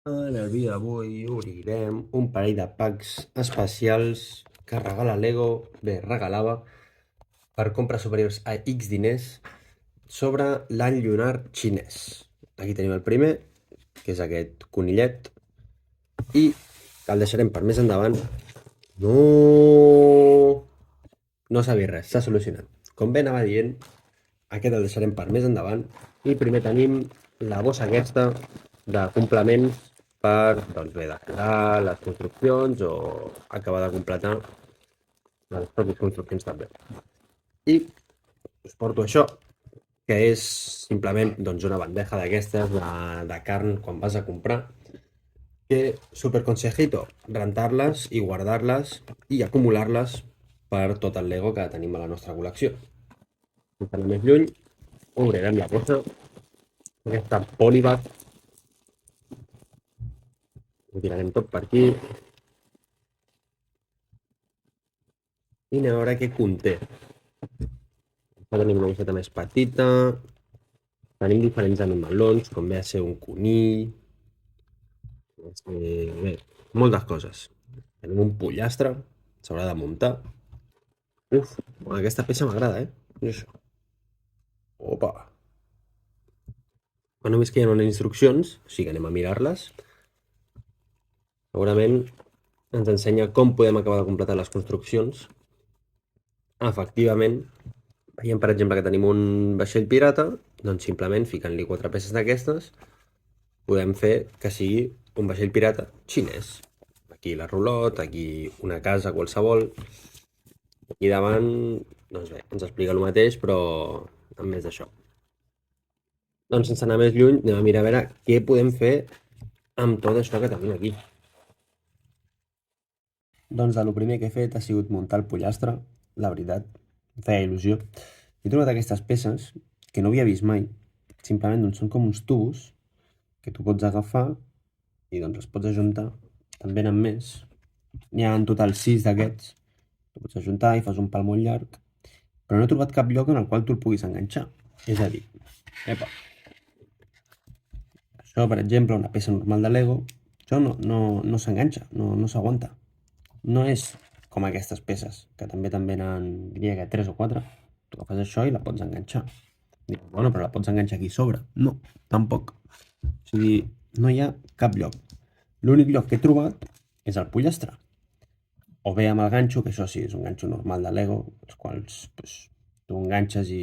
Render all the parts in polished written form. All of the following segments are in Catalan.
En el vídeo d'avui obrirem un parell de packs especials que regala Lego, bé, regalava, per compres superiors a X diners sobre l'any lunar xinès. Aquí tenim el primer, que és aquest conillet, i el deixarem per més endavant. No, no s'ha vist res, s'ha solucionat. Com bé anava dient, aquest el deixarem per més endavant. I primer tenim la bossa aquesta de complements per, doncs bé, decorar les construccions o acabar de completar les pròpies construccions també. I us porto això, que és simplement doncs, una bandeja d'aquestes de carn quan vas a comprar, que super consejito, rentar-les i guardar-les i acumular-les per tot el Lego que tenim a la nostra col·lecció. Sense anar més lluny, obrirem la bossa, aquesta polybag, ho tirarem tot per aquí i anem a veure què conté. Tenim una bosseta més petita, tenim diferents animalons, com ve a ser un conill, bé, moltes coses. Tenim un pollastre, s'haurà de muntar. Uf, aquesta peça m'agrada, I això. Opa! Només que hi ha unes instruccions, o sigui que anem a mirar-les. Segurament ens ensenya com podem acabar de completar les construccions. Efectivament, veiem per exemple que tenim un vaixell pirata, doncs simplement ficant-li 4 peces d'aquestes podem fer que sigui un vaixell pirata xinès. Aquí la rulot, aquí una casa qualsevol. Aquí davant, doncs bé, ens explica el mateix, però amb més d'això. Doncs sense anar més lluny, anem a mirar a veure què podem fer amb tot això que tenim aquí. Doncs el primer que he fet ha sigut muntar el pollastre, la veritat, em feia il·lusió. He trobat aquestes peces que no havia vist mai, simplement doncs, són com uns tubos que tu pots agafar i doncs els pots ajuntar, te'n venen més. N'hi ha en total 6 d'aquests, tu pots ajuntar i fas un pal molt llarg, però no he trobat cap lloc en el qual tu el puguis enganxar. És a dir, epa, això per exemple, una peça normal de Lego, això no s'enganxa, no s'aguanta. No és com aquestes peces, que també te'n venen, diria que 3 o 4. Tu agafes això i la pots enganxar. Dius, bueno, però la pots enganxar aquí sobre. No, tampoc. O sigui, no hi ha cap lloc. L'únic lloc que he trobat és el pollastre. O bé amb el ganxo, que això sí, és un ganxo normal de Lego, els quals pues, tu enganxes i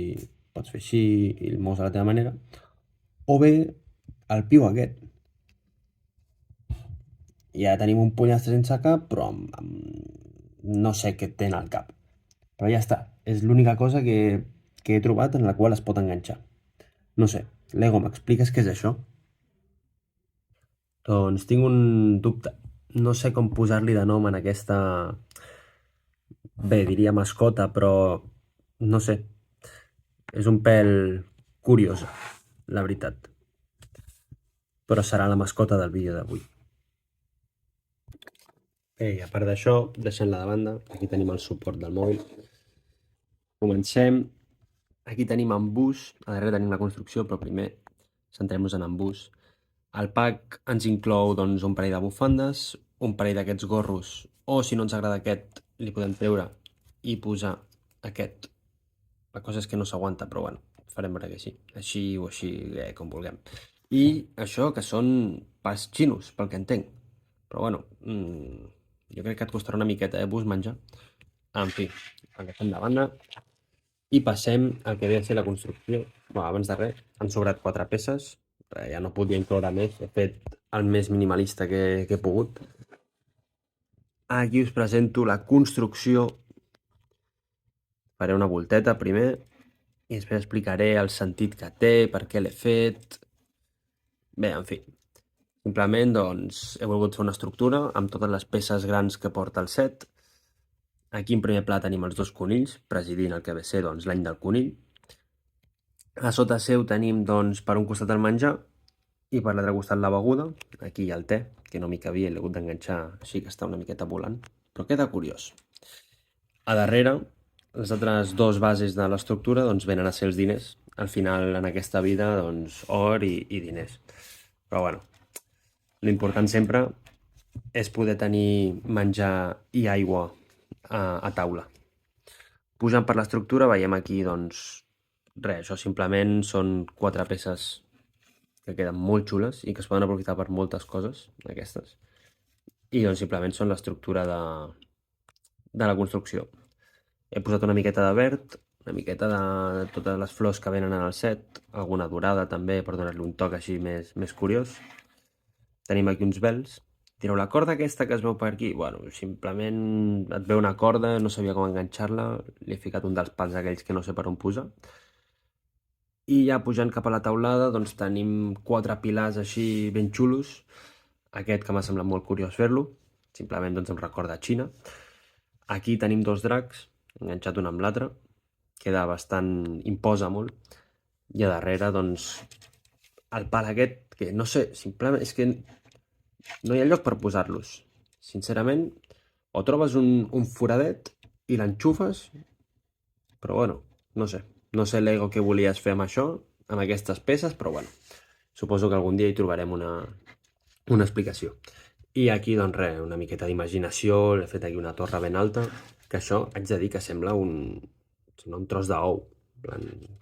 pots fer així i el mous a la teva manera. O bé el piu aquest. Ja tenim un pollastre sense cap, però no sé què té al cap. Però ja està, és l'única cosa que he trobat en la qual es pot enganxar. No sé, Lego, m'expliques què és això? Doncs tinc un dubte. No sé com posar-li de nom en aquesta... Bé, diria mascota, però no sé. És un pèl curiosa, la veritat. Però serà la mascota del vídeo d'avui. Bé, a part d'això, deixant-la de banda, aquí tenim el suport del mòbil. Comencem. Aquí tenim embús, a darrere tenim la construcció, però primer centrem-nos en embús. El pack ens inclou doncs, un parell de bufandes, un parell d'aquests gorros, o si no ens agrada aquest, li podem treure i posar aquest. La cosa és que no s'aguanta, però bueno, farem veure que sí. Així o així, com vulguem. I això que són pas xinos, pel que entenc. Però bueno, jo crec que et costarà una miqueta, bus menjar. En fi, agafem de banda i passem al que ve a ser la construcció. Bueno, abans de res, han sobrat 4 peces, ja no podia incloure més, he fet el més minimalista que he pogut. Aquí us presento la construcció. Faré una volteta primer i després explicaré el sentit que té, per què l'he fet. Bé, en fi, simplement doncs, he volgut fer una estructura amb totes les peces grans que porta el set. Aquí en primer pla tenim els dos conills, presidint el que ve a ser doncs, l'any del conill. A sota seu tenim doncs, per un costat el menjar i per l'altre costat la beguda. Aquí hi ha el te, que no m'hi cabia i l'he hagut d'enganxar així que està una miqueta volant, però queda curiós. A darrere, les altres dos bases de l'estructura doncs, venen a ser els diners. Al final, en aquesta vida, doncs, or i diners. Però bueno, L'important sempre és poder tenir menjar i aigua a taula. Pujant per l'estructura veiem aquí, doncs, res, això simplement són 4 peces que queden molt xules i que es poden aprofitar per moltes coses, aquestes. I doncs simplement són l'estructura de la construcció. He posat una miqueta de verd, una miqueta de totes les flors que venen en el set, alguna dorada també per donar-li un toc així més curiós. Tenim aquí uns vels. Direu, la corda aquesta que es veu per aquí, bueno, simplement et veu una corda, no sabia com enganxar-la, li he ficat un dels pals aquells que no sé per on posar. I ja pujant cap a la taulada, doncs tenim 4 pilars així ben xulos. Aquest que m'ha semblat molt curiós fer-lo, simplement doncs em recorda Xina. Aquí tenim 2 dracs, enganxat un amb l'altre, queda bastant, imposa molt. I a darrere, doncs, el pal aquest, que no sé, simplement és que no hi ha lloc per posar-los. Sincerament, o trobes un foradet i l'enxufes, però bueno, no sé. No sé l'ego que volies fer amb això, amb aquestes peces, però bueno, suposo que algun dia hi trobarem una explicació. I aquí, doncs res, una miqueta d'imaginació, l'he fet aquí una torre ben alta, que això haig de dir que sembla un tros d'ou.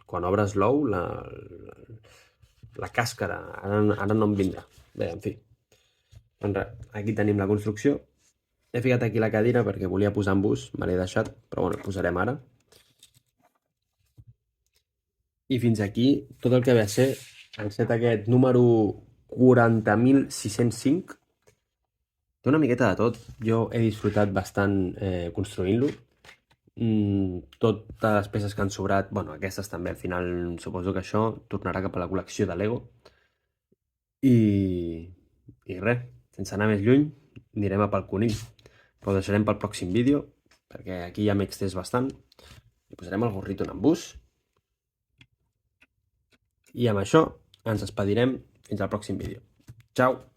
Quan obres l'ou, la càscara, ara no em vindrà. Bé, en fi. Doncs res, aquí tenim la construcció. He ficat aquí la cadira perquè volia posar embús, me l'he deixat, però bueno, posarem ara. I fins aquí tot el que ve a ser el set aquest número 40.605. Té una miqueta de tot. Jo he disfrutat bastant construint-lo. Totes les peces que han sobrat, bueno, aquestes també al final suposo que això tornarà cap a la col·lecció de Lego. I res, sense anar més lluny, anirem a pel conill. Però ho deixarem pel pròxim vídeo, perquè aquí ja m'he extès bastant. I posarem el gorrito en embús. I amb això ens despedirem fins al pròxim vídeo. Ciao!